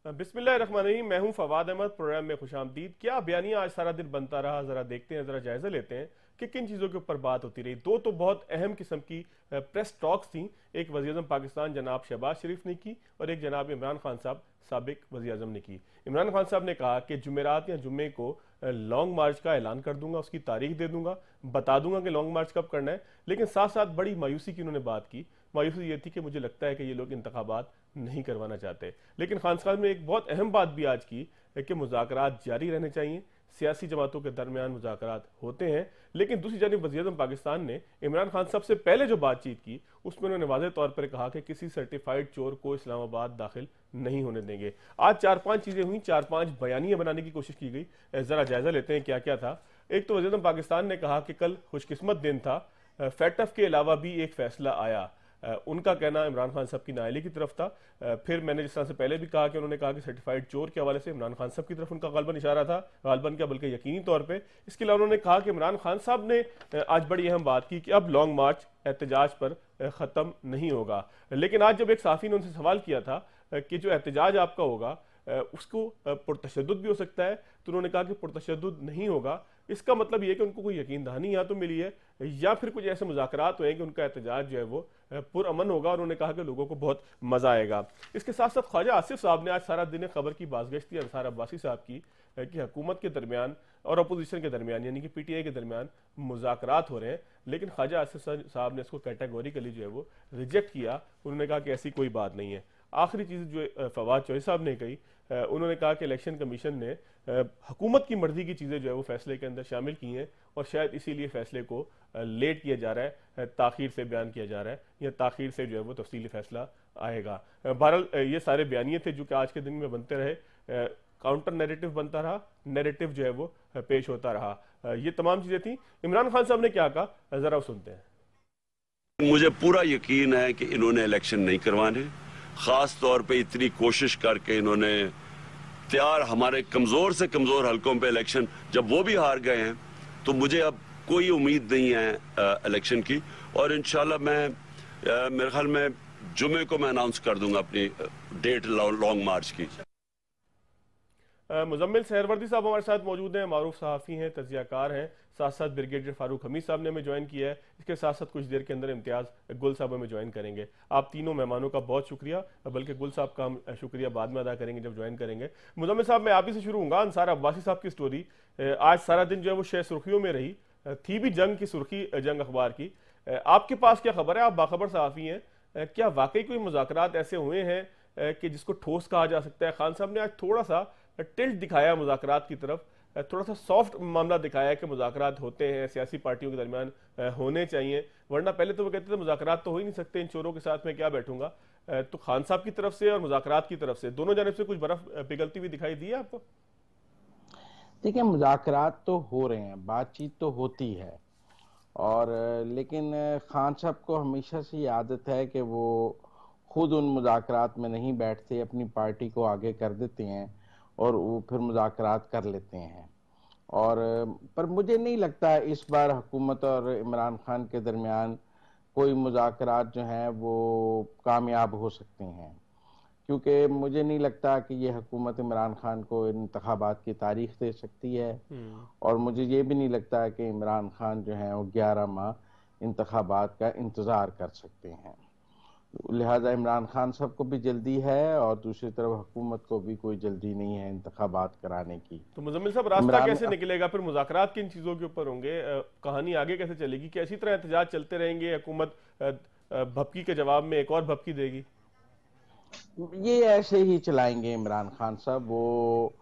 बिस्मिल्लाहिर्रहमानिर्रहीम। मैं हूं फवाद अहमद। प्रोग्राम में खुशामदीद। क्या बयानिया आज सारा दिन बनता रहा, जरा देखते हैं, जरा जायजा लेते हैं कि किन चीज़ों के ऊपर बात होती रही। दो तो बहुत अहम किस्म की प्रेस टॉक्स थी। एक वज़ीर-ए-आज़म पाकिस्तान जनाब शहबाज शरीफ ने की और एक जनाब इमरान खान साहब साबिक वज़ीर-ए-आज़म ने की। इमरान खान साहब ने कहा कि जुमेरात या जुम्मे को लॉन्ग मार्च का ऐलान कर दूंगा, उसकी तारीख दे दूंगा, बता दूंगा कि लॉन्ग मार्च कब करना है। लेकिन साथ साथ बड़ी मायूसी की उन्होंने बात की। मायूसी ये थी कि मुझे लगता है कि ये लोग इंतखाबात नहीं करवाना चाहते। लेकिन खान साहब ने एक बहुत अहम बात भी आज की है कि मुज़ाकरात जारी रहने चाहिए। सियासी जमातों के दरमियान मुज़ाकरात होते हैं, लेकिन दूसरी जानिब वज़ीर-ए-आज़म पाकिस्तान ने इमरान खान साहब से पहले जो बातचीत की उसमें उन्होंने वाज़ेह तौर पर कहा कि किसी सर्टिफाइड चोर को इस्लामाबाद दाखिल नहीं होने देंगे। आज 4-5 चीज़ें हुई, 4-5 बयानियाँ बनाने की कोशिश की गई। ज़रा जायज़ा लेते हैं क्या क्या था। एक तो वज़ीर-ए-आज़म पाकिस्तान ने कहा कि कल खुशकिस्मत दिन था, फैटफ के अलावा भी एक फैसला आया। उनका कहना इमरान खान साहब की नाअहली की तरफ था। फिर मैंने जिस तरह से पहले भी कहा कि उन्होंने कहा कि सर्टिफाइड चोर के हवाले से इमरान खान साहब की तरफ उनका गालबन इशारा था, गालबन क्या बल्कि यकीनी तौर पे। इसके अलावा उन्होंने कहा कि इमरान खान साहब ने आज बड़ी अहम बात की कि अब लॉन्ग मार्च एहतजाज पर ख़त्म नहीं होगा। लेकिन आज जब एक सहाफ़ी ने उनसे सवाल किया था कि जो एहतजाज आपका होगा उसको पुरतशद्दुद भी हो सकता है, तो उन्होंने कहा कि पुरतशद्दुद नहीं होगा। इसका मतलब ये कि उनको कोई यकीन दहानी या तो मिली है या फिर कुछ ऐसे मुज़ाकरात हुए हैं कि उनका एहतजाज जो है वो पुरअमन होगा। और उन्होंने कहा कि लोगों को बहुत मजा आएगा। इसके साथ साथ ख्वाजा आसिफ साहब ने आज सारा दिन खबर की बाज़गश्त की अंसार अब्बासी साहब की कि हुकूमत के दरमियान और अपोजिशन के दरमियान यानी कि PTI के दरमियान मुज़ाकरात हो रहे हैं, लेकिन ख्वाजा आसिफ साहब ने इसको कैटेगोरिकली जो है वो रिजेक्ट किया। उन्होंने कहा कि ऐसी कोई बात नहीं है। आखिरी चीज़ जो फवाद चौधरी साहब ने कही, उन्होंने कहा कि इलेक्शन कमीशन ने हुकूमत की मर्जी की चीज़ें जो है वो फैसले के अंदर शामिल की हैं और शायद इसीलिए फैसले को लेट किया जा रहा है, ताखीर से बयान किया जा रहा है या ताखीर से जो है वो तफसीली फैसला आएगा। बहरहाल ये सारे बयानिए थे जो कि आज के दिन में बनते रहे। काउंटर नैरेटिव बनता रहा, नैरेटिव जो है वो पेश होता रहा। ये तमाम चीज़ें थी। इमरान खान साहब ने क्या कहा, ज़रा सुनते हैं। मुझे पूरा यकीन है कि इन्होंने इलेक्शन नहीं करवाने। खास तौर पे इतनी कोशिश करके इन्होंने तैयार हमारे कमजोर से कमजोर हलकों पे इलेक्शन, जब वो भी हार गए हैं तो मुझे अब कोई उम्मीद नहीं है इलेक्शन की। और इंशाल्लाह मैं मेरे ख्याल में जुमे को मैं अनाउंस कर दूंगा अपनी डेट लॉन्ग मार्च की। मुजम्मिल सहरवर्दी साहब हमारे साथ मौजूद हैं, मारूफ सहाफ़ी हैं, तजियाकार हैं। साथ साथ ब्रिगेडियर फारूक हमीद साहब ने हमें ज्वाइन किया है। इसके साथ साथ कुछ देर के अंदर इम्तियाज़ गुल साहब हमें ज्वाइन करेंगे। आप तीनों मेहमानों का बहुत शुक्रिया, बल्कि गुल साहब का हम शुक्रिया बाद में अदा करेंगे जब ज्वाइन करेंगे। मुजम्मिल साहब, मैं आप ही से शुरू होऊंगा। अंसार अब्बासी साहब की स्टोरी आज सारा दिन जो है वो शह सुर्खियों में रही थी, भी जंग की सुर्खी, जंग अखबार की। आपके पास क्या खबर है? आप बाखबर सहाफ़ी हैं, क्या वाकई कोई मुज़ाकरात ऐसे हुए हैं कि जिसको ठोस कहा जा सकता है? खान साहब ने आज थोड़ा सा टिल्ट दिखाया मुज़ाकरात की तरफ, थोड़ा सा सॉफ्ट मामला दिखाया कि मुज़ाकरात होते हैं, सियासी पार्टियों के दरमियान होने चाहिए, वरना पहले तो वो कहते थे मुज़ाकरात तो हो ही नहीं सकते, इन चोरों के साथ मैं क्या बैठूंगा। तो खान साहब की तरफ से और मुज़ाकरात की तरफ से दोनों जानब से कुछ बर्फ पिघलती हुई दिखाई दी है आपको? देखिए, मुज़ाकरात तो हो रहे हैं, बातचीत तो होती है, और लेकिन खान साहब को हमेशा से ये आदत है कि वो खुद उन मुज़ाकरात में नहीं बैठते, अपनी पार्टी को आगे कर देते हैं और वो फिर मुज़ाकरात कर लेते हैं। और पर मुझे नहीं लगता इस बार हुकूमत और इमरान खान के दरमियान कोई मुज़ाकरात जो हैं वो कामयाब हो सकते हैं, क्योंकि मुझे नहीं लगता कि ये हुकूमत इमरान खान को इंतखाबात की तारीख दे सकती है। और मुझे ये भी नहीं लगता कि इमरान खान जो हैं वो 11 माह इंतखाबात का इंतज़ार कर सकते हैं। लिहाजा इमरान खान साहब को भी जल्दी है और दूसरी तरफ हुकूमत को भी कोई जल्दी नहीं है इंतखाबात कराने की। तो मुजम्मिल साहब, रास्ता कैसे निकलेगा फिर? मुज़ाकरात किन चीज़ों के ऊपर होंगे? कहानी आगे कैसे चलेगी? क्या इसी तरह एहतजाज चलते रहेंगे? हुकूमत भपकी के जवाब में एक और भपकी देगी? ये ऐसे ही चलाएंगे इमरान खान साहब। वो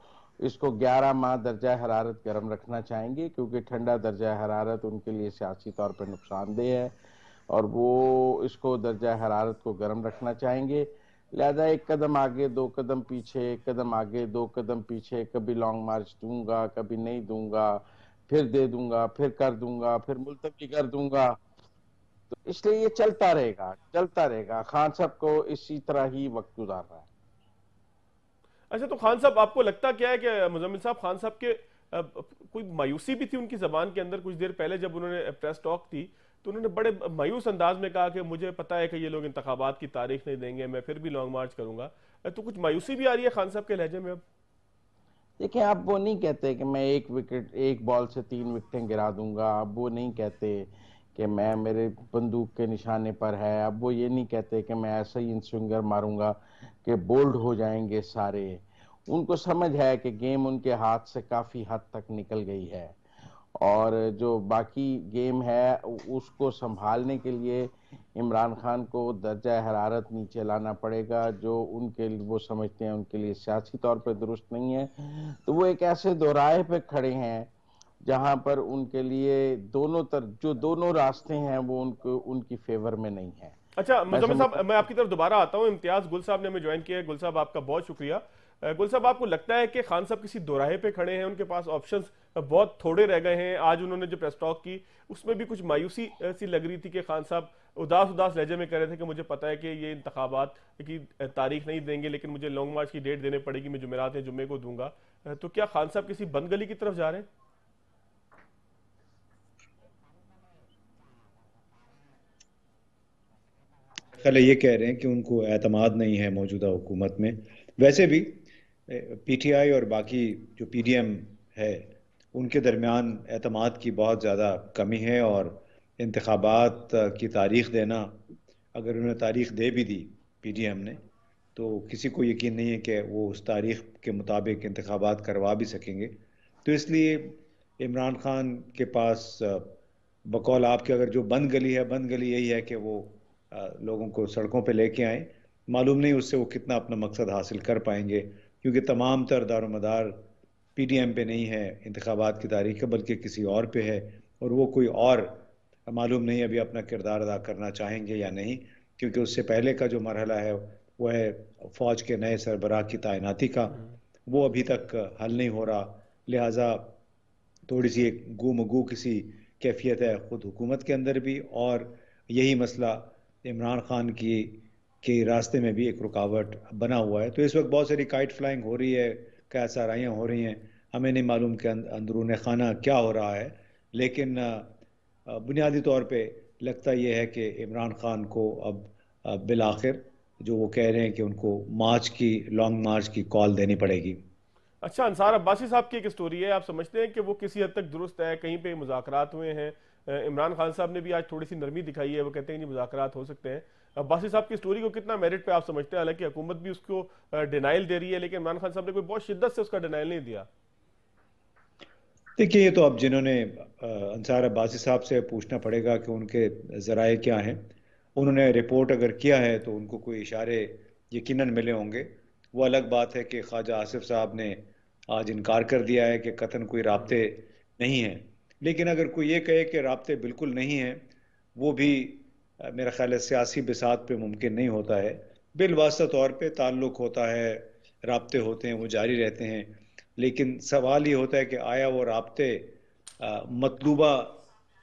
इसको 11 माह दर्जा हरारत गर्म रखना चाहेंगे, क्योंकि ठंडा दर्जा हरारत उनके लिए सियासी तौर पर नुकसानदेह है और वो इसको दर्जा हरारत को गर्म रखना चाहेंगे। लिहाजा एक कदम आगे दो कदम पीछे, एक कदम आगे दो कदम पीछे, कभी लॉन्ग मार्च दूंगा, कभी नहीं दूंगा, फिर दे दूंगा, फिर कर दूंगा, फिर मुलतवी कर दूंगा। तो इसलिए ये चलता रहेगा, चलता रहेगा। खान साहब को इसी तरह ही वक्त गुजारना है। अच्छा, तो खान साहब, आपको लगता क्या है कि मुजम्मिल साहब, खान साहब के कोई मायूसी भी थी उनकी जबान के अंदर? कुछ देर पहले जब उन्होंने प्रेस टॉक थी तो उन्होंने बड़े मायूस अंदाज में कहा कि मुझे पता है कि ये लोग इंतखाबात की तारीख नहीं देंगे, मैं फिर भी लॉन्ग मार्च करूंगा। तो कुछ मायूसी भी आ रही है खान साहब के लहजे में अब? देखिए, आप वो नहीं कहते कि मैं एक बॉल से 3 विकेटें गिरा दूंगा। अब वो नहीं कहते कि मैं मेरे बंदूक के निशाने पर है। अब वो ये नहीं कहते कि मैं ऐसा ही इन स्विंगर मारूंगा कि बोल्ड हो जाएंगे सारे। उनको समझ है कि गेम उनके हाथ से काफी हद तक निकल गई है, और जो बाकी गेम है उसको संभालने के लिए इमरान खान को दर्जा हरारत नीचे लाना पड़ेगा, जो उनके वो समझते हैं उनके लिए सियासी तौर पर दुरुस्त नहीं है। तो वो एक ऐसे दोराहे पे खड़े हैं जहां पर उनके लिए दोनों तरफ जो दोनों रास्ते हैं वो उनको उनकी फेवर में नहीं है। अच्छा मैं मुजम्मिल समझता साहब, मैं आपकी तरफ दोबारा आता हूं। इम्तियाज गुल साहब ने हमें ज्वाइन किया है। गुल साहब आपका बहुत शुक्रिया। गुल साहब, आपको लगता है कि खान साहब किसी दोराहे पे खड़े हैं, उनके पास ऑप्शंस बहुत थोड़े रह गए हैं? आज उन्होंने जो प्रेस टॉक की उसमें भी कुछ मायूसी सी लग रही थी कि खान साहब उदास उदास लहजे में कह रहे थे कि मुझे पता है कि ये इंतखाबात की तारीख नहीं देंगे, लेकिन मुझे लॉन्ग मार्च की डेट देने पड़ेगी, मैं जुमेरात या जुम्मे को दूंगा। तो क्या खान साहब किसी बंद गली की तरफ जा रहे हैं? कल ये कह रहे हैं कि उनको एतमाद नहीं है मौजूदा हुकूमत में। वैसे भी पीटीआई और बाकी जो पीडीएम है उनके दरमियान एतमाद की बहुत ज़्यादा कमी है, और इंतखाबात की तारीख देना, अगर उन्हें तारीख दे भी दी पीडीएम ने, तो किसी को यकीन नहीं है कि वो उस तारीख के मुताबिक इंतखाबात करवा भी सकेंगे। तो इसलिए इमरान खान के पास बकौल आपके अगर जो बंद गली है, बंद गली यही है कि वो लोगों को सड़कों पे लेके आए। मालूम नहीं उससे वो कितना अपना मकसद हासिल कर पाएंगे, क्योंकि तमाम तर दारोमदार पीडीएम पे नहीं है इंतखाबात की तारीख का, बल्कि किसी और पे है, और वो कोई और मालूम नहीं अभी अपना किरदार अदा करना चाहेंगे या नहीं, क्योंकि उससे पहले का जो मरहला है वो है फ़ौज के नए सरबराह की तैनाती का, वो अभी तक हल नहीं हो रहा। लिहाजा थोड़ी सी एक गू किसी कैफियत है खुद हुकूमत के अंदर भी, और यही मसला इमरान खान की के रास्ते में भी एक रुकावट बना हुआ है। तो इस वक्त बहुत सारी काइट फ्लाइंग हो रही है, क्या साराइयाँ हो रही हैं, हमें नहीं मालूम कि अंदरून खाना क्या हो रहा है, लेकिन बुनियादी तौर पे लगता यह है कि इमरान खान को अब बिल आखिर जो वो कह रहे हैं कि उनको लॉन्ग मार्च की कॉल देनी पड़ेगी। अच्छा, अंसार अब्बासी साहब की एक स्टोरी है, आप समझते हैं कि वो किसी हद तक दुरुस्त है? कहीं पे मुज़ाकरात हुए हैं, इमरान खान साहब ने भी आज थोड़ी सी नरमी दिखाई है, वो कहते हैं कि मुज़ाकरात हो सकते हैं। अब्बासी साहब की स्टोरी को कितना मेरिट पे आप समझते हैं? हालांकि हुकूमत भी उसको डिनाइल दे रही है, लेकिन इमरान खान साहब ने कोई बहुत शिद्दत से उसका डिनाइल नहीं दिया। देखिए, ये तो अब जिन्होंने अंसार अब्बासी साहब से पूछना पड़ेगा कि उनके ज़राए क्या हैं। उन्होंने रिपोर्ट अगर किया है तो उनको कोई इशारे यकीनन मिले होंगे। वो अलग बात है कि ख्वाजा आसिफ साहब ने आज इनकार कर दिया है कि कतन कोई राब्ते नहीं है, लेकिन अगर कोई ये कहे कि राब्ते बिल्कुल नहीं हैं, वो भी मेरा ख्याल है सियासी बिसात पे मुमकिन नहीं होता है। बिलवास्ता तौर पे ताल्लुक़ होता है, राब्ते होते हैं, वो जारी रहते हैं, लेकिन सवाल ये होता है कि आया वो राब्ते मतलूबा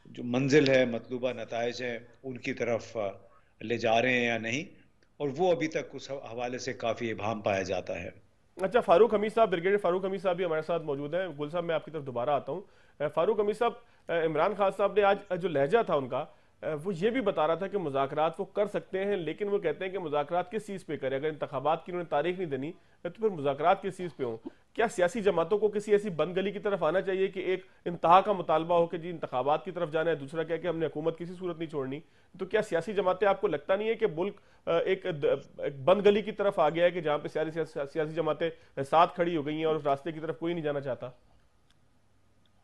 जो मंजिल है, मतलूबा नताइज हैं, उनकी तरफ ले जा रहे हैं या नहीं, और वो अभी तक उस हवाले से काफ़ी इबाम पाया जाता है। अच्छा, फारूक हमीद साहब, ब्रिगेडियर फारूक हमीद साहब भी हमारे साथ मौजूद हैं। गुल साहब, मैं आपकी तरफ दोबारा आता हूँ। फारूक हमीद साहब, इमरान खान साहब ने आज जो लहजा था उनका, वो ये भी बता रहा था कि मुज़ाकरात वो कर सकते हैं, लेकिन वो कहते हैं कि मुज़ाकरात किस चीज़ पे करें? अगर इंतखाबात की उन्होंने तारीख नहीं देनी तो फिर मुज़ाकरात किस चीज़ पे हों? क्या सियासी जमातों को किसी ऐसी बंद गली की तरफ आना चाहिए कि एक इंतहा का मुतालबा हो कि जी इंतखाबात की तरफ जाना है, दूसरा क्या कि हमने हुकूमत किसी सूरत नहीं छोड़नी? तो क्या सियासी जमातें, आपको लगता नहीं है कि मुल्क एक बंद गली की तरफ आ गया है कि जहाँ पे सियासी जमातें साथ खड़ी हो गई हैं और उस रास्ते की तरफ कोई नहीं जाना चाहता?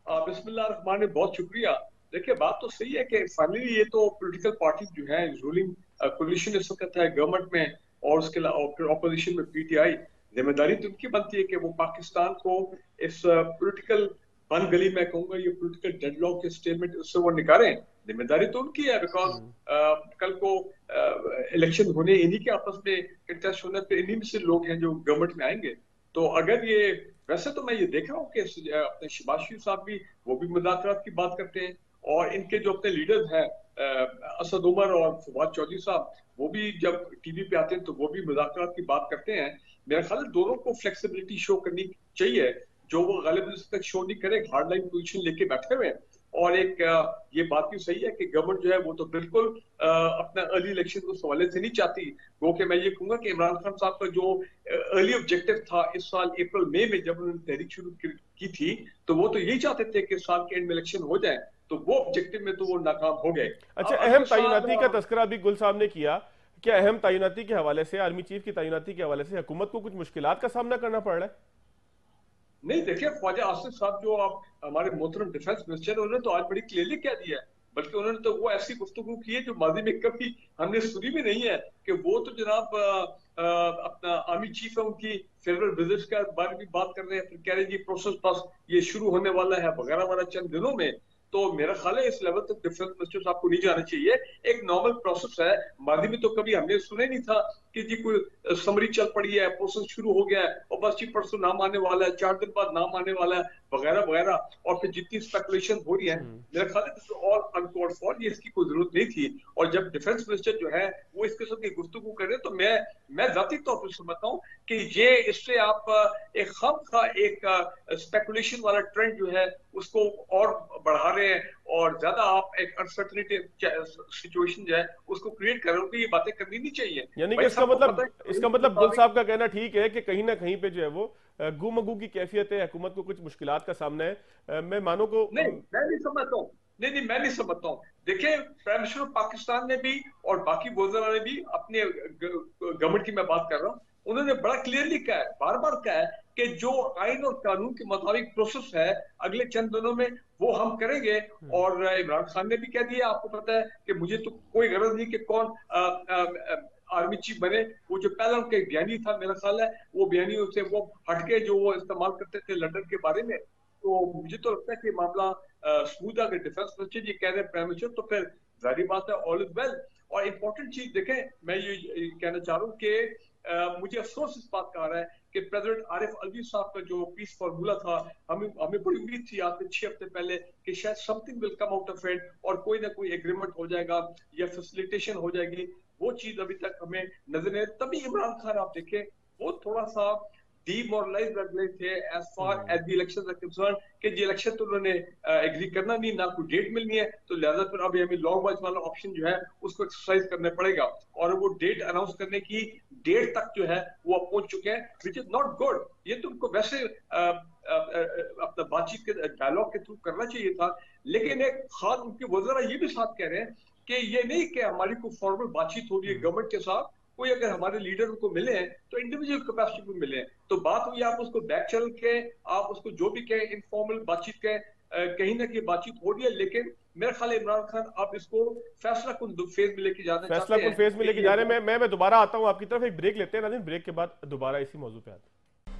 बिस्मिल्लाह रहमान, बहुत शुक्रिया। देखिए, बात तो सही है कि फाइनली ये तो पॉलिटिकल पार्टी जो है, रूलिंग कोलिशन इस वक्त है गवर्नमेंट में, और उसके ऑपोजिशन में पीटीआई, जिम्मेदारी तो उनकी बनती है कि वो पाकिस्तान को इस पॉलिटिकल बंद गली में कहूंगा, ये पॉलिटिकल डेडलॉक के स्टेटमेंट उससे वो निकालें। जिम्मेदारी तो उनकी है, बिकॉज कल को इलेक्शन होने, इन्हीं के आपस में कंटेस्ट होने पे इन्हीं में से लोग हैं जो गवर्नमेंट में आएंगे। तो अगर ये, वैसे तो मैं ये देख रहा हूँ कि अपने शहबाज शरीफ साहब भी, वो भी मुज़ाकरात की बात करते हैं, और इनके जो अपने लीडर्स हैं असद उमर और फवाद चौधरी साहब, वो भी जब टीवी पे आते हैं तो वो भी मुज़ाकरात की बात करते हैं। मेरा ख्याल है दोनों को फ्लेक्सिबिलिटी शो करनी चाहिए, जो वो गालिबन तक शो नहीं करे, हार्ड लाइन पोजीशन लेके बैठे हुए हैं। और एक ये बात भी सही है कि गवर्नमेंट जो है वो तो बिल्कुल अपना अर्ली इलेक्शन को हवाले से नहीं चाहती। वो कि मैं ये कहूंगा कि इमरान खान साहब का जो अर्ली ऑब्जेक्टिव था इस साल अप्रैल मई में जब उन्होंने तहरीक शुरू की थी, तो वो तो यही चाहते थे कि साल के एंड में इलेक्शन हो जाए, तो वो ऑब्जेक्टिव में तो वो नाकाम हो गए। अच्छा, अहम तैनाती का तस्करा भी गुल साहब ने किया। क्या अहम तैनाती के हवाले से, आर्मी चीफ की तैनाती के हवाले से हुकूमत को कुछ मुश्किलात का सामना करना पड़ रहा है? नहीं, देखिए ख्वाजा आसिफ साहब जो आप हमारे मोहतरम डिफेंस मिनिस्टर, उन्होंने तो आज बड़ी क्लियरली कह दिया है, बल्कि उन्होंने तो वो ऐसी गुफ्तगू की है जो माजी में कभी हमने सुनी भी नहीं है, कि वो तो जनाब अपना आर्मी चीफ है, उनकी फेडरल विजिट के बारे में बात कर रहे हैं, फिर कह रहे हैं जी प्रोसेस बस ये शुरू होने वाला है वगैरह वगैरह चंद दिनों में। तो मेरा ख्याल है इस लेवल तक डिफेंस मिनिस्टर साहब को नहीं जाना चाहिए। एक नॉर्मल प्रोसेस है, माजी में तो कभी हमने सुना ही नहीं था कि जी कोई समरी चल पड़ी है, प्रोसेस शुरू हो गया है और बस जी परसों नाम आने वाला है, 4 दिन बाद नाम आने वाला है वगैरह वगैरह, और फिर जितनी स्पेकुलेशन हो रही है, मेरा ख्याल है ऑल अनकॉल्ड फॉर, ये इसकी कोई जरूरत नहीं थी। और जब डिफेंस मिनिस्टर जो है वो इस किस्म की गुफ्तगू करे, तो मैं जाती तौर पर समझता हूँ कि ये इससे आप एक खामखा एक स्पेकुलेशन वाला ट्रेंड जो है उसको और बढ़ा रहे हैं, और ज्यादा आप एक अनसर्टेनिटी सिचुएशन जो है उसको क्रिएट कर रहे हो कि ये बातें करनी नहीं चाहिए। यानी कि इसका मतलब गुल साहब का कहना ठीक है कि कहीं ना कहीं पे जो है वो गुमगू की कैफियत है, हुकूमत को कुछ मुश्किलात का सामना है। मैं मानो को नहीं, मैं नहीं समझता हूँ, नहीं मैं नहीं समझता हूँ। देखिए प्राइम मिनिस्टर पाकिस्तान ने भी और बाकी वज़ीर ने भी अपने गवर्नमेंट की मैं बात कर रहा हूँ, उन्होंने बड़ा क्लियरली कहा है, बार बार कहा है कि जो आइन और कानून के मुताबिक प्रोसेस है अगले चंद दिनों में वो हम करेंगे। और इमरान खान ने भी कह दिया, आपको पता है कि मुझे तो कोई गरज नहीं कि कौन आर्मी चीफ बने। वो जो पहला उनका एक बयानी था, मेरा ख्याल है वो बयानी से वो हटके जो वो इस्तेमाल करते थे लंदन के बारे में, तो मुझे तो लगता है कि मामला स्मूथ है। अगर डिफेंस मिनिस्टर जी कह रहे हैं प्राइम मिनिस्टर, तो फिर जारी बात है ऑल इज वेल। और इम्पोर्टेंट चीज देखें, मैं ये कहना चाह रहा हूँ कि मुझे अफसोस इस बात का आ रहा है कि प्रेसिडेंट आरिफ अलवी साहब का जो पीस फार्मूला था, हमें बड़ी उम्मीद थी आज से 6 हफ्ते पहले कि शायद something will come out of it और कोई ना कोई एग्रीमेंट हो जाएगा या फैसिलिटेशन हो जाएगी। वो चीज अभी तक हमें नजर नहीं। तभी इमरान खान आप देखें वो थोड़ा सा डीमोरलाइज लग रहे थे as far as the election are concern, कि जी इलेक्शन तो उन्होंने एग्री करना नहीं, ना कोई डेट मिलनी है, तो लिहाजा फिर अभी हमें लॉन्ग मार्च वाला ऑप्शन जो है उसको एक्सरसाइज करना पड़ेगा। और वो डेट अनाउंस करने की डेट तक जो है वो अब पहुंच चुके हैं, विच इज नॉट गुड। ये तो उनको वैसे अपना बातचीत के डायलॉग के थ्रू करना चाहिए था। लेकिन एक खास उनके वज़रा ये भी साथ कह रहे हैं कि ये नहीं कि हमारी कोई फॉर्मल बातचीत हो रही है गवर्नमेंट के साथ, कोई अगर हमारे लीडर उनको मिले हैं तो इंडिविजुअल कैपेसिटी में मिले हैं। तो बात हुई आप उसको बैक चल के आप उसको जो भी कहें इनफॉर्मल बातचीत के कहीं ना कहीं बातचीत हो रही है, लेकिन मेरा ख्याल इमरान खान आप इसको फैसला कुन फेज में लेके जाना चाहते हैं। फेज में लेके जा रहे हैं। मैं दोबारा आता हूं आपकी तरफ, एक ब्रेक लेते हैं नाज़रीन, ब्रेक के बाद दोबारा इसी मौजू पे आते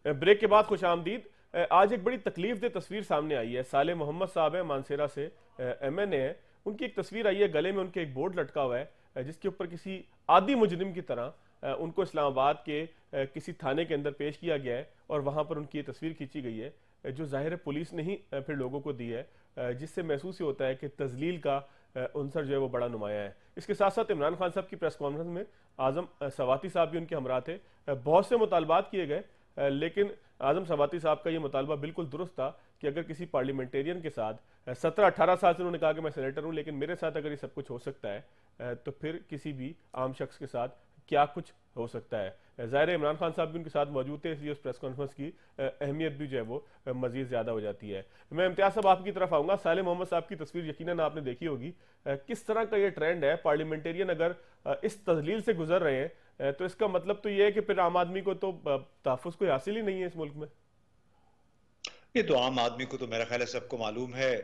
हैं। ब्रेक के बाद खुशामदीद। आज एक बड़ी तकलीफ दे तस्वीर सामने आई है। साले मोहम्मद साहब है, मानसेरा से MNA है, उनकी एक तस्वीर आई है, गले में उनके एक बोर्ड लटका हुआ है जिसके ऊपर किसी आदि मुजरिम की तरह उनको इस्लामाबाद के किसी थाने के अंदर पेश किया गया है और वहां पर उनकी ये तस्वीर खींची गई है, जो जाहिर है पुलिस ने ही फिर लोगों को दी है, जिससे महसूस ही होता है कि तजलील का अंसर जो है वो बड़ा नुमाया है। इसके साथ साथ इमरान खान साहब की प्रेस कॉन्फ्रेंस में आजम सवाती साहब भी उनके हमरा थे। बहुत से मुतालबात किए गए, लेकिन आजम सवाती साहब का ये मुतालबा बिल्कुल दुरुस्त था कि अगर किसी पार्लियामेंटेरियन के साथ 17-18 साल से उन्होंने कहा कि मैं सेनेटर हूं, लेकिन मेरे साथ अगर ये सब कुछ हो सकता है तो फिर किसी भी आम शख्स के साथ क्या कुछ हो सकता है। ज़ाहिर है इमरान खान साहब भी उनके साथ मौजूद थे, इसलिए उस प्रेस कॉन्फ्रेंस की अहमियत भी जो है वो मजीद ज़्यादा हो जाती है। मैं इम्तियाज़ साहब आपकी तरफ आऊँगा। साले मोहम्मद साहब की तस्वीर यकीनन आपने देखी होगी। किस तरह का ये ट्रेंड है, पार्लियामेंटेरियन अगर इस तजलील से गुजर रहे हैं तो इसका मतलब तो ये है कि फिर आम आदमी को तो तहफ़्फ़ुज़ कोई हासिल ही नहीं है इस मुल्क में। ये तो आम आदमी को तो मेरा ख्याल है सबको मालूम है।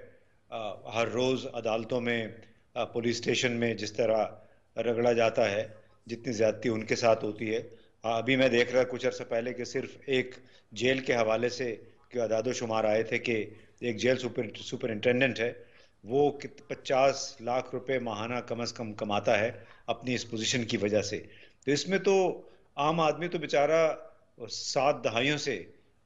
हर रोज अदालतों में, पुलिस स्टेशन में जिस तरह रगड़ा जाता है, जितनी ज्यादती उनके साथ होती है। अभी मैं देख रहा कुछ अर्सा पहले कि सिर्फ एक जेल के हवाले से कि अदादो शुमार आए थे कि एक जेल सुपरिंटेंडेंट है, वो 50 लाख रुपए माहाना कम से कम कमाता है अपनी इस पोजीशन की वजह से। तो इसमें तो आम आदमी तो बेचारा 7 दहाइयों से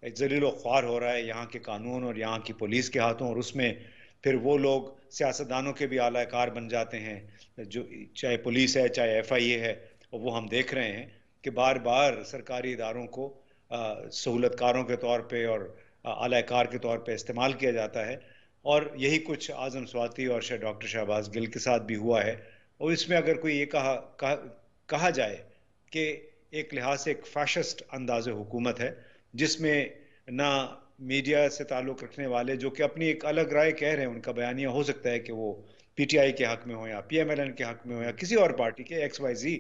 जलीलो ख्वार हो रहा है यहाँ के कानून और यहाँ की पुलिस के हाथों, और उसमें फिर वो लोग सियासतदानों के भी आलाकार बन जाते हैं, जो चाहे पुलिस है चाहे FIA है। और वो हम देख रहे हैं कि बार बार सरकारी इदारों को सहूलतकारों के तौर पे और आलाकार के तौर पे इस्तेमाल किया जाता है। और यही कुछ आजम स्वाति और शायद डॉक्टर शहबाज गिल के साथ भी हुआ है। और इसमें अगर कोई ये कहा जाए कि एक लिहाज से एक फैशिस्ट अंदाज़ हुकूमत है, जिसमें ना मीडिया से ताल्लुक़ रखने वाले जो कि अपनी एक अलग राय कह रहे हैं, उनका बयानिया हो सकता है कि वो पीटीआई के हक में हो या पीएमएलएन के हक में हो या किसी और पार्टी के XYZ,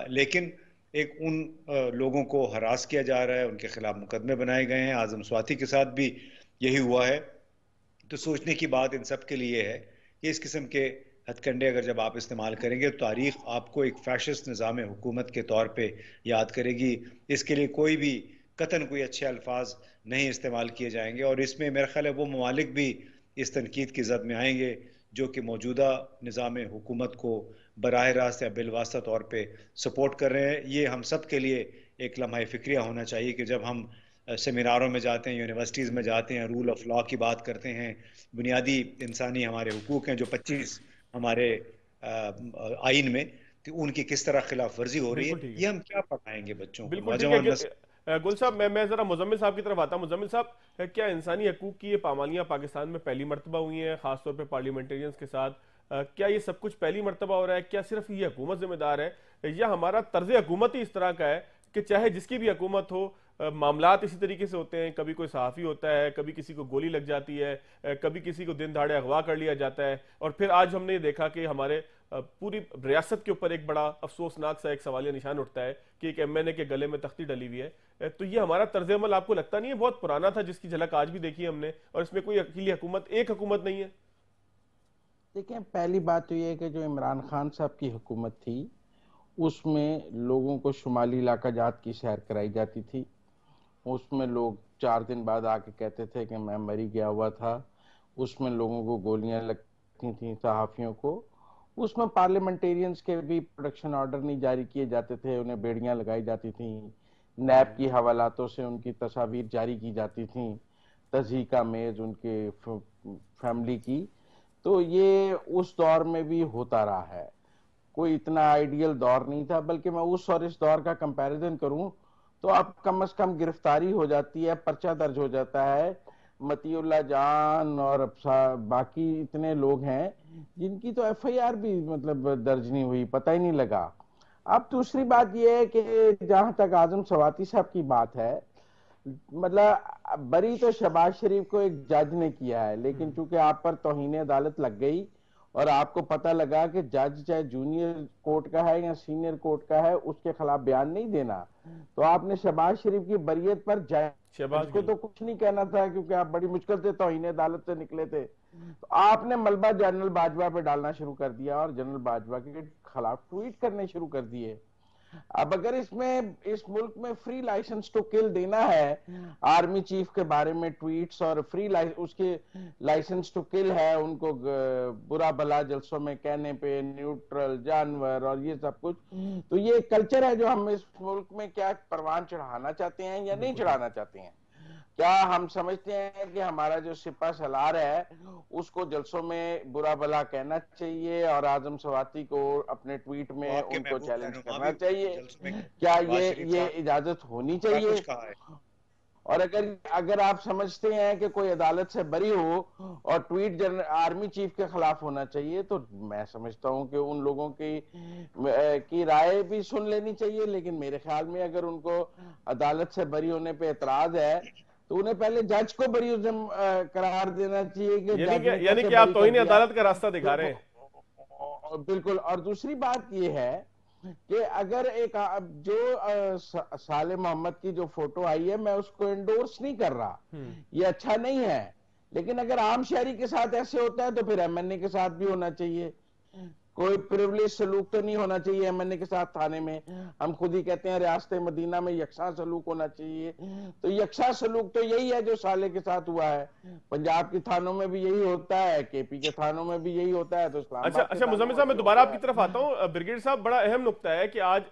लेकिन एक उन लोगों को हरास किया जा रहा है, उनके खिलाफ मुकदमे बनाए गए हैं। आजम स्वाति के साथ भी यही हुआ है। तो सोचने की बात इन सब के लिए है कि इस किस्म के हथकंडे अगर जब आप इस्तेमाल करेंगे तो तारीख आपको एक फैशिस्ट निज़ाम हुकूमत के तौर पे याद करेगी। इसके लिए कोई भी कतन कोई अच्छे अल्फाज नहीं इस्तेमाल किए जाएंगे। और इसमें मेरा ख्याल है वो ममालिक भी इस तनकीद की जद में आएंगे जो कि मौजूदा निज़ाम हुकूमत को बराह रास्त या बिलवास्ता तौर पे सपोर्ट कर रहे हैं। ये हम सब के लिए एक लम्हा फ़िक्रिया होना चाहिए कि जब हम सेमिनारों में जाते हैं, यूनिवर्सिटीज़ में जाते हैं, रूल ऑफ लॉ की बात करते हैं, बुनियादी इंसानी हमारे हुकूक हैं जो 25 हमारे आइन में, तो उनकी किस तरह खिलाफ वर्जी हो रही है, ये हम क्या पढ़ाएंगे बच्चों को, नौजवान नस्ल। गुल साहब, मैं जरा मुजम्मिल साहब की तरफ आता हूं। मुजम्मिल साहब, क्या इंसानी हकूक की ये पामालियां पाकिस्तान में पहली मरतबा हुई हैं, खासतौर पे पार्लियामेंटेरियंस के साथ? क्या ये सब कुछ पहली मरतबा हो रहा है? क्या सिर्फ ये हुकूमत जिम्मेदार है या हमारा तर्ज हुकूमत ही इस तरह का है कि चाहे जिसकी भी हुकूमत हो, मामलात इसी तरीके से होते हैं? कभी कोई सहाफ़ी होता है, कभी किसी को गोली लग जाती है, कभी किसी को दिन दहाड़े अगवा कर लिया जाता है, और फिर आज हमने ये देखा कि हमारे पूरी रियासत के ऊपर एक बड़ा अफसोसनाक सा एक सवालिया निशान उठता है कि एक MNA के गले में तख्ती डली हुई है। तो ये हमारा तर्ज अमल आपको लगता नहीं है बहुत पुराना था, जिसकी झलक आज भी देखी हमने, और इसमें कोई अकेली हुकूमत, एक हुकूमत नहीं है? देखिए, पहली बात तो ये है कि जो इमरान खान साहब की हुकूमत थी उसमें लोगों को शुमाली इलाका जात की सैर कराई जाती थी। उसमें लोग 4 दिन बाद आके कहते थे कि मैं मरी गया हुआ था। उसमें लोगों को गोलियां लगती थी, सहाफ़ियों को। उसमें पार्लियामेंटेरियंस के भी प्रोटेक्शन ऑर्डर नहीं जारी किए जाते थे, उन्हें बेड़ियां लगाई जाती थी, नैब की हवालातों से उनकी तस्वीर जारी की जाती थी, तज़हीका मेज उनके फैमिली की। तो ये उस दौर में भी होता रहा है, कोई इतना आइडियल दौर नहीं था। बल्कि मैं उस और इस दौर का कंपैरिजन करूं तो अब कम से कम गिरफ्तारी हो जाती है, पर्चा दर्ज हो जाता है। मतीउल्लाह जान और बाकी इतने लोग हैं जिनकी तो FIR भी मतलब दर्ज नहीं हुई, पता ही नहीं लगा। अब दूसरी बात यह है कि जहां तक आजम स्वाति साहब की बात है, मतलब बरी तो शहबाज शरीफ को एक जज ने किया है, लेकिन चूंकि आप पर तौहीन अदालत लग गई और आपको पता लगा कि जज चाहे जूनियर कोर्ट का है या सीनियर कोर्ट का है, उसके खिलाफ बयान नहीं देना, तो आपने शहबाज शरीफ की बरियत पर जज को तो कुछ नहीं कहना था, क्योंकि आप बड़ी मुश्किल से तौहीन अदालत से निकले थे। तो आपने मलबा जनरल बाजवा पे डालना शुरू कर दिया और जनरल बाजवा के खिलाफ ट्वीट करने शुरू कर दिए। अब अगर इसमें इस मुल्क में फ्री लाइसेंस टू किल देना है आर्मी चीफ के बारे में ट्वीट्स, और फ्री उसके लाइसेंस टू किल है उनको बुरा भला जलसों में कहने पे, न्यूट्रल जानवर और ये सब कुछ, तो ये कल्चर है जो हम इस मुल्क में क्या परवान चढ़ाना चाहते हैं या नहीं चढ़ाना चाहते हैं? क्या हम समझते हैं कि हमारा जो सिपा सलार है उसको जलसों में बुरा भला कहना चाहिए और आजम स्वाति को अपने ट्वीट में उनको चैलेंज करना चाहिए? क्या ये इजाजत होनी चाहिए? और अगर आप समझते हैं कि कोई अदालत से बरी हो और ट्वीट आर्मी चीफ के खिलाफ होना चाहिए, तो मैं समझता हूं कि उन लोगों की राय भी सुन लेनी चाहिए। लेकिन मेरे ख्याल में अगर उनको अदालत से बरी होने पे एतराज है तो उन्हें पहले जज को बरी करार देना चाहिए कि यानी कि आप तौहीन अदालत का रास्ता दिखा रहे हैं। बिल्कुल। और दूसरी बात ये है कि अगर एक जो साले मोहम्मद की जो फोटो आई है, मैं उसको एंडोर्स नहीं कर रहा, ये अच्छा नहीं है, लेकिन अगर आम शहरी के साथ ऐसे होता है तो फिर MNA के साथ भी होना चाहिए। कोई प्रिविलेज सलूक तो नहीं होना चाहिए MNA के साथ थाने में। हम खुद ही कहते हैं रियासत मदीना में यकसा सलूक होना चाहिए, तो यकसा सलूक तो यही है जो साले के साथ हुआ है। पंजाब के थानों में भी यही होता है, KP के थानों में भी यही होता है। तो अच्छा मुजम्मिल साहब, मैं दोबारा आपकी तरफ आता हूँ। ब्रिगेड साहब, बड़ा अहम नुक्ता है कि आज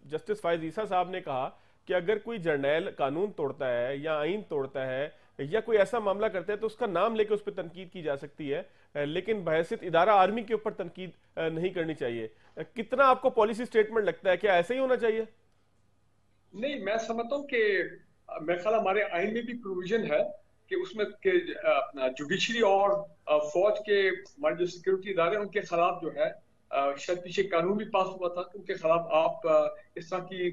जस्टिस फायज ईसा साहब ने कहा कि अगर कोई जर्नैल कानून तोड़ता है या आइन तोड़ता है या कोई ऐसा मामला करता है तो उसका नाम लेकर उस पर तनकीद की जा सकती है, लेकिन बहैसियत इदारा आर्मी के ऊपर तनकीद नहीं करनी चाहिए। कितना आपको पॉलिसी स्टेटमेंट लगता है, क्या ऐसा ही होना चाहिए? नहीं, मैं समझता हूँ कि मेरे ख्याल हमारे आइन में भी प्रोविजन है कि उसमें के अपना जुडिशरी और फौज के हमारे जो सिक्योरिटी इदारे उनके खिलाफ जो है शायद पीछे कानून भी पास हुआ था कि उनके खिलाफ आप इस तरह की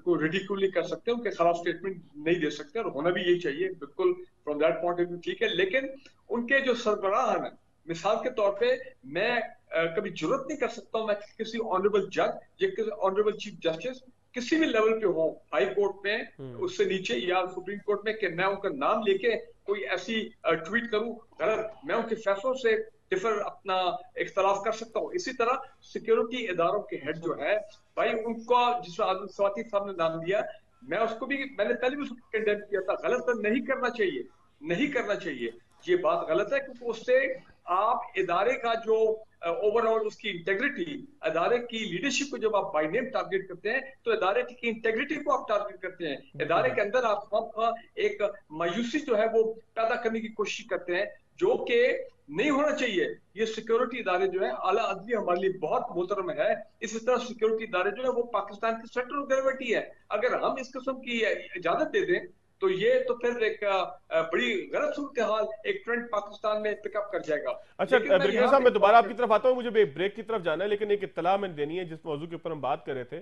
को रिडिक्यूल नहीं कर सकते, उनके खिलाफ स्टेटमेंट नहीं दे सकते, और होना भी यही चाहिए, बिल्कुल from that point of view ठीक है। लेकिन उनके जो सरबराह हैं, मिसाल के तौर पे मैं कभी जरूरत नहीं कर सकता हूं मैं किसी ऑनरेबल जज या किसी ऑनरेबल चीफ जस्टिस किसी भी लेवल पे हो, हाई कोर्ट में उससे नीचे या सुप्रीम कोर्ट में, कि मैं उनका नाम लेके कोई ऐसी ट्वीट करूं गलत, मैं उनके फैसलों से डिफर अपना इख्तलाफ कर सकता हूं। इसी तरह सिक्योरिटी इदारों के हेड जो है भाई, उनका जिस आदिल स्वाति साहब ने नाम दिया, मैं उसको भी, मैंने पहले भी उसको कंडेम किया था, गलत नहीं करना चाहिए, नहीं करना चाहिए, ये बात गलत है, क्योंकि उससे आप इदारे का जो ओवरऑल उसकी इंटेग्रिटी, इदारे की लीडरशिप को जब आप बाय नेम टारगेट करते हैं तो इदारे की इंटेग्रिटी को आप टारगेट करते हैं, इदारे के अंदर आप एक मायूसी जो है वो पैदा करने की कोशिश करते हैं, जो कि नहीं होना चाहिए। ये सिक्योरिटी इदारे जो है, आला अदलिया हमारे लिए बहुत मोहतरम है, इसी तरह सिक्योरिटी इदारे जो है वो पाकिस्तान की सेंटर ऑफ ग्रेविटी है। अगर हम इस किस्म की इजाजत दे दें तो ये तो फिर एक बड़ी गलत सूरत हाल, एक ट्रेंड पाकिस्तान में पिकअप कर जाएगा। अच्छा ब्रिगेडियर साहब, मैं दोबारा आपकी तरफ आता हूँ, मुझे ब्रेक की तरफ जाना है, लेकिन एक इत्तला मैंने देनी है जिस मौजू के ऊपर हम बात कर रहे थे।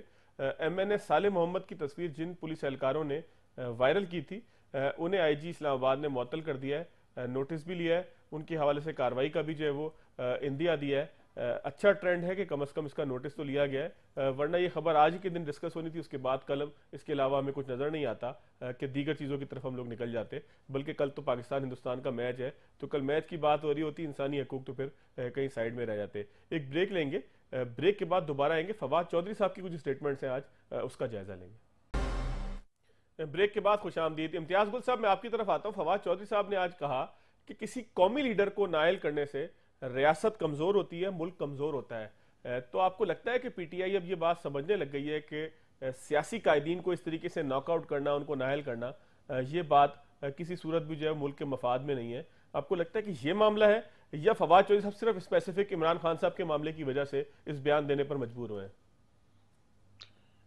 MNA साले मोहम्मद की तस्वीर जिन पुलिस एहलकारों ने वायरल की थी, उन्हें IG इस्लामाबाद ने मुअत्तल कर दिया है, नोटिस भी लिया है, उनके हवाले से कार्रवाई का भी जो है वो इंदिया दिया है। अच्छा ट्रेंड है कि कम से कम इसका नोटिस तो लिया गया है, वरना ये खबर आज ही के दिन डिस्कस होनी थी, उसके बाद कलम इसके अलावा हमें कुछ नज़र नहीं आता कि दीगर चीज़ों की तरफ हम लोग निकल जाते। बल्कि कल तो पाकिस्तान हिंदुस्तान का मैच है, तो कल मैच की बात हो रही होती, इंसानी हकूक तो फिर कहीं साइड में रह जाते। एक ब्रेक लेंगे, ब्रेक के बाद दोबारा आएंगे, फवाद चौधरी साहब की कुछ स्टेटमेंट्स हैं आज, उसका जायजा लेंगे। ब्रेक के बाद खुशामदीद। इम्तियाज गुल साहब, मैं आपकी तरफ आता हूँ। फवाद चौधरी साहब ने आज कहा कि किसी कौमी लीडर को नायल करने से रियासत कमजोर होती है, मुल्क कमजोर होता है। तो आपको लगता है कि PTI अब ये बात समझने लग गई है कि सियासी कायदीन को इस तरीके से नॉकआउट करना, उनको नायल करना, ये बात किसी सूरत भी जो है मुल्क के मफाद में नहीं है? आपको लगता है कि ये मामला है, या फवाद चौधरी साहब सिर्फ स्पेसिफिक इमरान खान साहब के मामले की वजह से इस बयान देने पर मजबूर हुए हैं?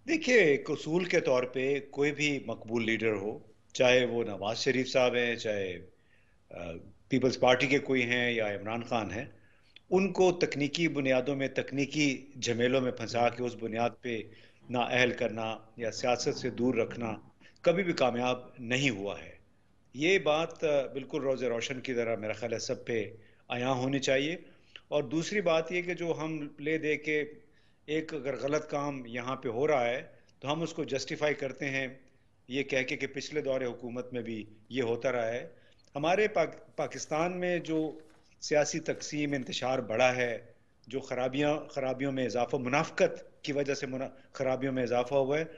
देखिए, एक उसूल के तौर पे कोई भी मकबूल लीडर हो, चाहे वो नवाज शरीफ साहब हैं, चाहे पीपल्स पार्टी के कोई हैं या इमरान खान हैं, उनको तकनीकी बुनियादों में, तकनीकी झमेलों में फंसा के उस बुनियाद पे नाअहल करना या सियासत से दूर रखना कभी भी कामयाब नहीं हुआ है। ये बात बिल्कुल रोज़े रोशन की तरह मेरा ख्याल है सब पे आया होनी चाहिए। और दूसरी बात ये कि जो हम ले दे के एक अगर गलत काम यहाँ पे हो रहा है तो हम उसको जस्टिफाई करते हैं, ये कह के कि पिछले दौरे हुकूमत में भी ये होता रहा है। हमारे पाकिस्तान में जो सियासी तकसीम, इंतशार बढ़ा है, जो खराबियों में इजाफा, मुनाफकत की वजह से खराबियों में इजाफा हुआ है,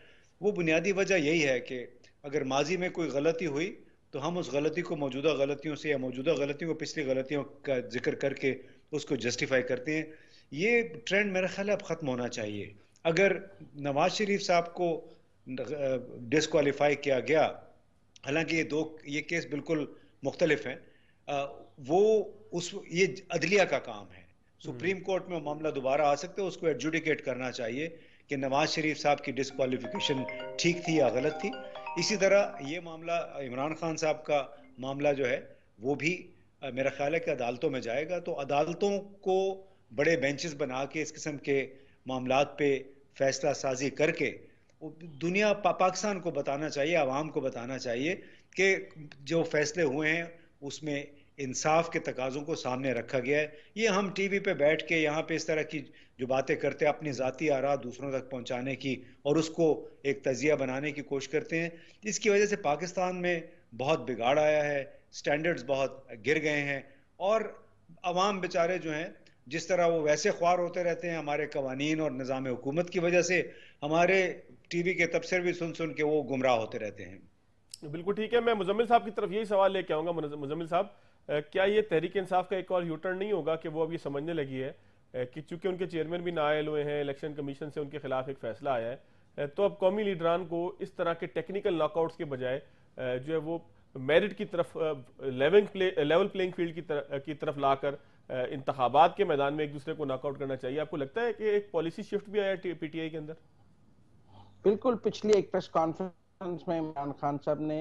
वो बुनियादी वजह यही है कि अगर माजी में कोई गलती हुई तो हम उस गलती को मौजूदा गलतियों से या मौजूदा गलतियों को पिछली गलतियों का जिक्र करके उसको जस्टिफाई करते हैं। ये ट्रेंड मेरा ख्याल है अब ख़त्म होना चाहिए। अगर नवाज शरीफ साहब को डिस्क्वालीफाई किया गया, हालांकि ये केस बिल्कुल मुख्तलिफ है, ये अदलिया का काम है, सुप्रीम कोर्ट में मामला दोबारा आ सकता है, उसको एडजुडिकेट करना चाहिए कि नवाज शरीफ साहब की डिस्क्वालिफिकेशन ठीक थी या गलत थी। इसी तरह ये मामला इमरान खान साहब का मामला जो है वो भी मेरा ख्याल है कि अदालतों में जाएगा। तो अदालतों को बड़े बेंचेस बना के इस किस्म के मामलात पे फैसला साजी करके दुनिया पाकिस्तान को बताना चाहिए, आवाम को बताना चाहिए कि जो फैसले हुए हैं उसमें इंसाफ के तकाज़ों को सामने रखा गया है। ये हम टीवी पे बैठ के यहाँ पे इस तरह की जो बातें करते हैं, अपनी ज़ाती आरा दूसरों तक पहुँचाने की और उसको एक तजिया बनाने की कोशिश करते हैं, इसकी वजह से पाकिस्तान में बहुत बिगाड़ आया है, स्टैंडर्ड्स बहुत गिर गए हैं और अवाम बेचारे जो हैं जिस तरह वो वैसे ख्वार होते रहते हैं, हमारे कवानीन और निज़ाम हुकूमत की वजह से हमारे टीवी के तबसरे भी सुन सुन के वो गुमराह होते रहते हैं। बिल्कुल ठीक है, मैं मुजम्मिल साहब की तरफ यही सवाल लेके आऊँगा। मुजम्मिल साहब, क्या ये तहरीक इंसाफ का एक और यूटर्न नहीं होगा कि वो अब ये समझने लगी है कि चूंकि उनके चेयरमैन भी नाअहल हुए हैं, इलेक्शन कमीशन से उनके खिलाफ एक फैसला आया है, तो अब कौमी लीडरान को इस तरह के टेक्निकल नॉकआउट्स के बजाय जो है वो मेरिट की तरफ, लेवल प्लेइंग फील्ड की तरफ लाकर इंतखाबात के मैदान में एक दूसरे को नॉकआउट करना चाहिए? आपको लगता है कि एक पॉलिसी शिफ्ट भी आया PTI के अंदर? बिल्कुल, पिछली एक प्रेस कॉन्फ्रेंस में इमरान खान साहब ने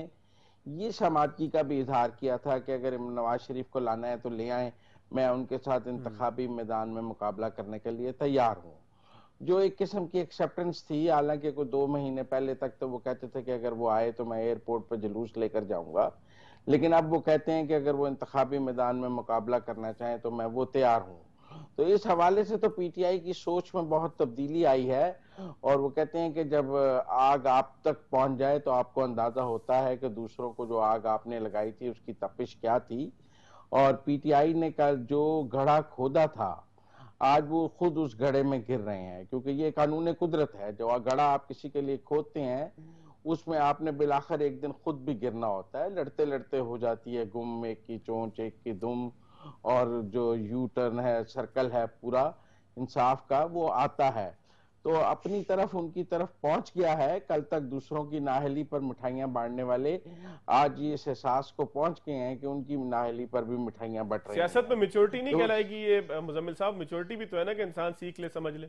ये शमादगी का भी इजहार किया था कि अगर नवाज शरीफ को लाना है तो ले आए, मैं उनके साथ इंतखाबी मैदान में मुकाबला करने के लिए तैयार हूँ, जो एक किस्म की एक्सेप्टेंस थी। हालांकि कोई 2 महीने पहले तक तो वो कहते थे कि अगर वो आए तो मैं एयरपोर्ट पर जुलूस लेकर जाऊंगा, लेकिन अब वो कहते हैं कि अगर वो इंतखाबी मैदान में मुकाबला करना चाहें तो मैं वो तैयार हूँ। तो इस हवाले से तो पीटीआई की सोच में बहुत तब्दीली आई है, और वो कहते हैं कि जब आग आप तक पहुंच जाए तो आपको अंदाजा होता है कि दूसरों को जो आग आपने लगाई थी उसकी तपिश क्या थी। और पीटीआई ने कल जो घड़ा खोदा था, आज वो खुद उस घड़े में गिर रहे हैं, क्योंकि ये कानून कुदरत है, जो घड़ा आप किसी के लिए खोदते हैं उसमें आपने बिलाखिर एक दिन खुद भी गिरना होता है। लड़ते लड़ते हो जाती है गुम, एक की चोंच एक की दुम, और जो यू टर्न है, सर्कल है पूरा इंसाफ का, वो आता है। तो अपनी तरफ उनकी तरफ पहुंच गया है। कल तक दूसरों की नाहली पर मिठाइयां बांटने वाले आज ये इस एहसास को पहुंच गए हैं कि उनकी नाहली पर भी मिठाइयां बट रही हैं। सियासत में मैच्योरिटी नहीं कहलाएगी ये मुजम्मिल साहब? मैच्योरिटी भी तो है ना कि इंसान सीख ले, समझ ले।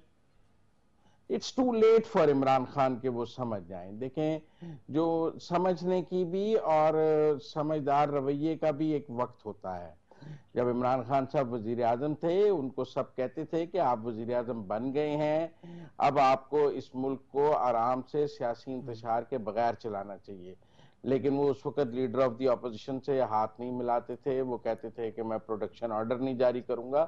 It's too late for Imran Khan के वो समझ जाएं। देखें, जो समझने की भी और समझदार रवैये का भी एक वक्त होता है। जब इमरान खान साहब वजीर आजम थे, उनको सब कहते थे कि आप वजीर आजम बन गए हैं, अब आपको इस मुल्क को आराम से सियासी इंतशार के बगैर चलाना चाहिए। लेकिन वो उस वक्त लीडर ऑफ दी ऑपोजिशन से हाथ नहीं मिलाते थे। वो कहते थे कि मैं प्रोडक्शन ऑर्डर नहीं जारी करूंगा।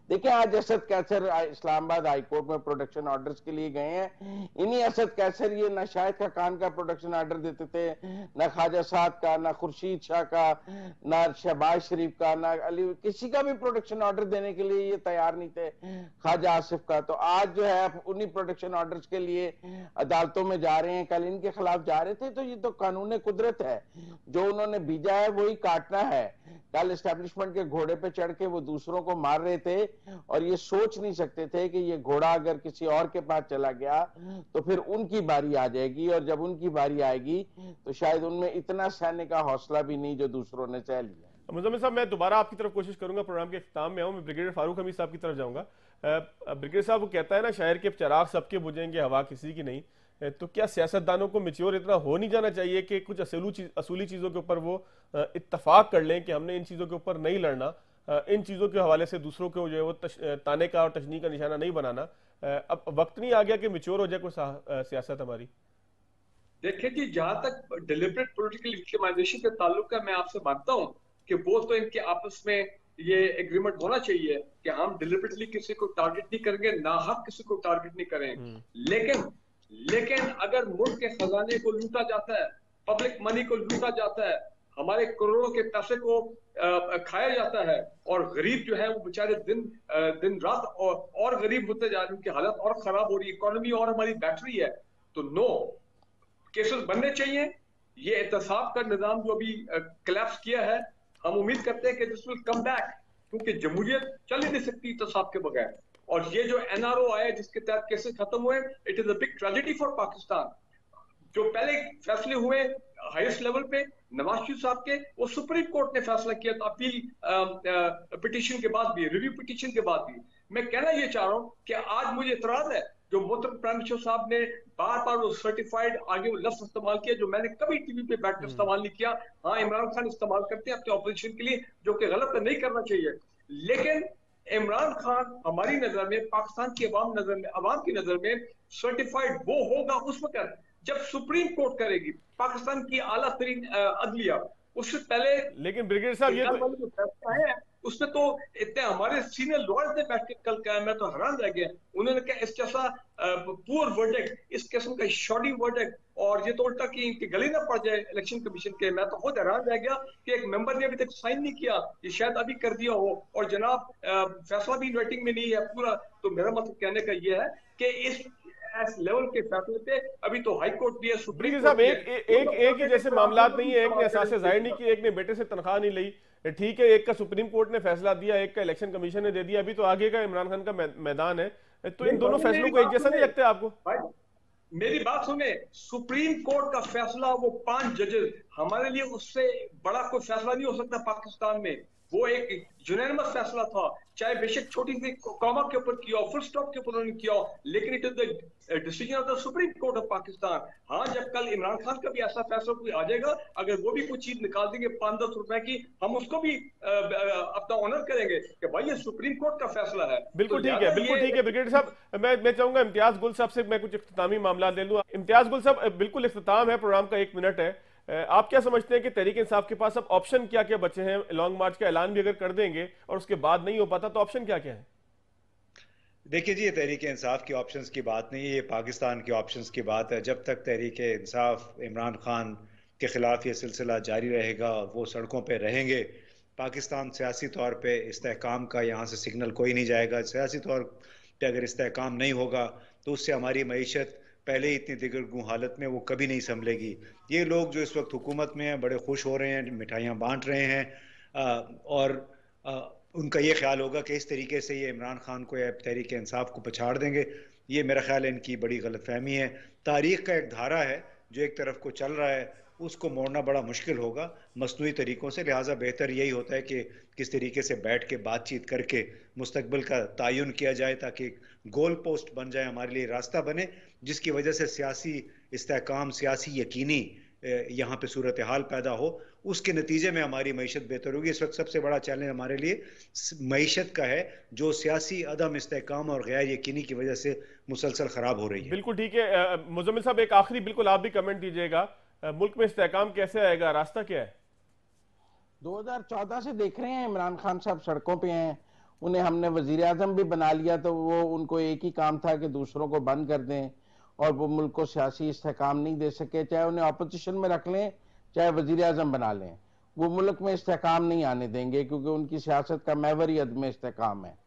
देखिए, आज असद कैसर इस्लामाबाद हाई कोर्ट में प्रोडक्शन ऑर्डर्स के लिए गए हैं। इन्हीं असद कैसर ये न शाहिद खान का प्रोडक्शन ऑर्डर देते थे, न ख्वाजा साद का, न खुर्शीद शाह का, न शहबाज शरीफ का, न अली, किसी का भी प्रोडक्शन ऑर्डर देने के लिए ये तैयार नहीं थे, ख्वाजा आसिफ का। तो आज जो है उन्हीं प्रोडक्शन ऑर्डर्स के लिए अदालतों में जा रहे हैं। कल इनके खिलाफ जा रहे थे। तो ये तो कानून कुदरत है, जो उन्होंने बीजा है वही काटना है। कल एस्टेब्लिशमेंट के घोड़े पे चढ़ के वो दूसरों को मार रहे थे, और ये सोच नहीं सकते थे कि ये घोड़ा अगर किसी और के पास चला गया तो फिर उनकी बारी आ जाएगी, और जब उनकी बारी आएगी तो शायद उनमें इतना सहने का हौसला भी नहीं जो दूसरों ने सह लिया। मुजम्मिल साहब, मैं दोबारा आपकी तरफ कोशिश करूंगा, प्रोग्राम के इख्तिताम में आऊं। मैं ब्रिगेडियर फारूक हमीद साहब की तरफ जाऊंगा। ब्रिगेडियर साहब, वो कहता है ना, शहर के चिराग सबके बुझेंगे, हवा किसी की नहीं। तो क्या सियासतदानों को मैच्योर इतना हो नहीं जाना चाहिए कि कुछ असूली चीज़ों के ऊपर वो इत्तफाक कर लें कि हमने इन चीज़ों के ऊपर नहीं लड़ना, इन चीज़ों के हवाले से दूसरों को जो है वो ताने का और तशनी का निशाना नहीं बनाना? अब वक्त नहीं आ गया कि मैच्योर हो जाए कोई सियासत हमारी? देखिए जी, जहां तक डिलिबरेट पॉलिटिकल विक्टिमाइजेशन के ताल्लुक है, मैं आपसे मानता हूं कि वो तो इनके आपस में ये एग्रीमेंट होना चाहिए कि हम डिलिबरेटली किसी को टारगेट नहीं करेंगे, ना हक किसी को टारगेट नहीं करें। लेकिन अगर मुल्क के खजाने को लूटा जाता है, पब्लिक मनी को लूटा जाता है, हमारे करोड़ों के पैसे को खाया जाता है, और गरीब जो है वो बेचारे दिन रात और गरीब होते जा रहे हैं, उनकी हालत और खराब हो रही है, इकोनॉमी और हमारी बैटरी है, तो नो, केसेस बनने चाहिए। ये एहतसाब का निजाम जो अभी कोलैप्स किया है, हम उम्मीद करते हैं कि दिस विल कम बैक, क्योंकि जमहूरियत चल ही नहीं सकती एहतसाब के बगैर। और ये जो एनआरओ आया जिसके तहत केसेस खत्म हुए, it is a big tragedy for Pakistan. जो पहले फैसले हुए हाईएस्ट लेवल पे नवाज शरीफ साहब के, वो सुप्रीम कोर्ट ने फैसला किया था अपील पिटीशन के बाद भी, रिव्यू पिटीशन के बाद भी। मैं कहना ये चाह रहा हूं कि आज मुझे इतराज है जो मोहतरम प्राइम मिनिस्टर साहब ने बार बार वो सर्टिफाइड आगे वो लफ्ज इस्तेमाल किया, जो मैंने कभी टीवी पे बैठकर इस्तेमाल नहीं किया। हाँ, इमरान खान इस्तेमाल करते हैं अपने ऑपोजिशन के लिए, जो कि गलत नहीं करना चाहिए। लेकिन इमरान खान हमारी नजर में, पाकिस्तान की अवाम की नजर में सर्टिफाइड वो होगा उस वक्त जब सुप्रीम कोर्ट करेगी, पाकिस्तान की आला तरीन अदलिया। उससे पहले लेकिन ब्रिगेडियर साहब, ये तो फैसला है उसमें तो इतने हमारे सीनियर लॉयर्स ने बैठ के कल कहा, मैं तो हैरान रह गया। उन्होंने कहा इस जैसा पुअर वर्डिक्ट, इस किस्म का शॉर्टी वर्डिक्ट, और ये तो उल्टा कि इनकी गली ना पड़ जाए इलेक्शन कमीशन के। मैं तो खुद हैरान रह गया कि एक मेंबर ने अभी तक साइन नहीं किया, ये शायद अभी कर दिया हो, और जनाब फैसला भी राइटिंग में नहीं है पूरा। तो मेरा मतलब कहने का ये है कि इस लेवल के फैसले पे अभी तो हाई कोर्ट भी है, सुप्रीम कोर्ट भी है। एक ही जैसे मामलात नहीं है, एक ने एहसास जाहिर नहीं किया, एक ने बेटे से तनख्वाह नहीं ली, ठीक है, एक का सुप्रीम कोर्ट ने फैसला दिया, एक का इलेक्शन कमीशन ने दे दिया, अभी तो आगे का इमरान खान का मैदान है। तो इन दोनों फैसलों को एक जैसा नहीं लगता आपको? मेरी बात सुने, सुप्रीम कोर्ट का फैसला, वो 5 जजेस, हमारे लिए उससे बड़ा कोई फैसला नहीं हो सकता पाकिस्तान में। वो एक यूनानिमस फैसला था, चाहे बेशक छोटी सी कॉमा के ऊपर किया, फुल स्टॉप के ऊपर उन्होंने किया, लेकिन it is the decision of the supreme court of Pakistan. हाँ, जब कल इमरान खान का भी ऐसा फैसला कोई आ जाएगा, अगर वो भी कोई चीज निकाल देंगे 5-10 रुपए की, हम उसको भी अपना ऑनर करेंगे कि भाई ये सुप्रीम कोर्ट का फैसला है। बिल्कुल ठीक है, बिल्कुल ठीक है ब्रिगेडियर साहब। मैं चाहूंगा इम्तियाज गुल साहब से मैं कुछ इख्तितामी मामला ले लूं। इम्तियाज गुल साहब, बिल्कुल इख्तिताम है, प्रोग्राम का 1 मिनट है। आप क्या समझते हैं कि तहरीक इंसाफ के पास अब ऑप्शन क्या क्या बचे हैं? लॉन्ग मार्च का ऐलान भी अगर कर देंगे और उसके बाद नहीं हो पाता तो ऑप्शन क्या क्या है? देखिए जी, ये तहरीक इंसाफ की ऑप्शंस की बात नहीं है, ये पाकिस्तान के ऑप्शंस की बात है। जब तक तहरीक इंसाफ इमरान खान के खिलाफ ये सिलसिला जारी रहेगा, वो सड़कों पर रहेंगे, पाकिस्तान सियासी तौर पे इस्तेहकाम का यहाँ से सिग्नल कोई नहीं जाएगा। सियासी तौर पे अगर इस्तेहकाम नहीं होगा तो उससे हमारी मईशत पहले ही इतनी दिगरगूं हालत में वो कभी नहीं संभलेगी। ये लोग जो इस वक्त हुकूमत में हैं बड़े खुश हो रहे हैं, मिठाइयाँ बांट रहे हैं, और उनका ये ख्याल होगा कि इस तरीके से ये इमरान खान को या तहरीक इंसाफ को पछाड़ देंगे। ये मेरा ख्याल है इनकी बड़ी गलतफहमी है। तारीख का एक धारा है जो एक तरफ को चल रहा है, उसको मोड़ना बड़ा मुश्किल होगा मसनूई तरीकों से। लिहाजा बेहतर यही होता है कि किस तरीके से बैठ के बातचीत करके मुस्तकबिल का तयन किया जाए, ताकि गोल पोस्ट बन जाए, हमारे लिए रास्ता बने, जिसकी वजह से सियासी इस्तेहकाम, सियासी यकीनी यहाँ पे सूरत हाल पैदा हो। उसके नतीजे में हमारी मईशत बेहतर होगी। इस वक्त सबसे बड़ा चैलेंज हमारे लिए मईशत का है, जो सियासी अदम इस्तेहकाम और गैर यकीनी की वजह से मुसलसल खराब हो रही है। बिल्कुल ठीक है। मुजम्मिल साहब, एक आखिरी बिल्कुल आप भी कमेंट दीजिएगा, मुल्क में इस्तेहकाम कैसे आएगा, रास्ता क्या है? 2014 से देख रहे हैं इमरान खान साहब सड़कों पे हैं। उन्हें हमने वजीर आजम भी बना लिया तो वो उनको एक ही काम था कि दूसरों को बंद कर दें, और वो मुल्क को सियासी इस्तेहकाम नहीं दे सके। चाहे उन्हें अपोजिशन में रख लें, चाहे वजीर आजम बना लें, वो मुल्क में इस्तेहकाम नहीं आने देंगे, क्योंकि उनकी सियासत का महवर ही अदम इस्तेहकाम है।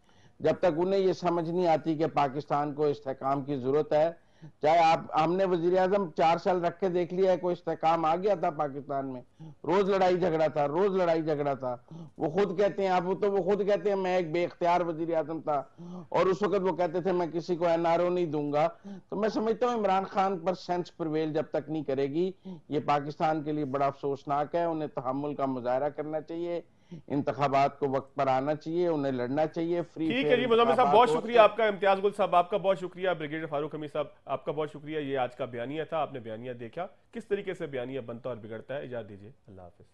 जब तक उन्हें ये समझ नहीं आती कि पाकिस्तान को इस्तेहकाम की जरूरत है, चाहे हमने वजीर आजम 4 साल रख के देख लिया है, कोई इस्तेहकाम आ गया था पाकिस्तान में? रोज लड़ाई झगड़ा था, रोज लड़ाई झगड़ा था। वो खुद कहते हैं, अब तो वो खुद कहते हैं मैं एक बेख्तियार वजीर आजम था, और उस वक्त वो कहते थे मैं किसी को एनआरओ नहीं दूंगा। तो मैं समझता हूँ इमरान खान पर सेंस प्रिवेल जब तक नहीं करेगी, ये पाकिस्तान के लिए बड़ा अफसोसनाक है। उन्हें तहम्मुल का मुजाहरा करना चाहिए, इंतखाबात को वक्त पर आना चाहिए, उन्हें लड़ना चाहिए। फ्री ठीक है जी मुजम्मिल साहब, बहुत शुक्रिया आपका। इम्तियाज गुल साहब आपका बहुत शुक्रिया। ब्रिगेडियर फारूक हमीद साहब आपका बहुत शुक्रिया। ये आज का बयानिया था, आपने बयानिया देखा किस तरीके से बयानिया बनता और बिगड़ता है। इजाजत दीजिए, अल्लाह हाफिज।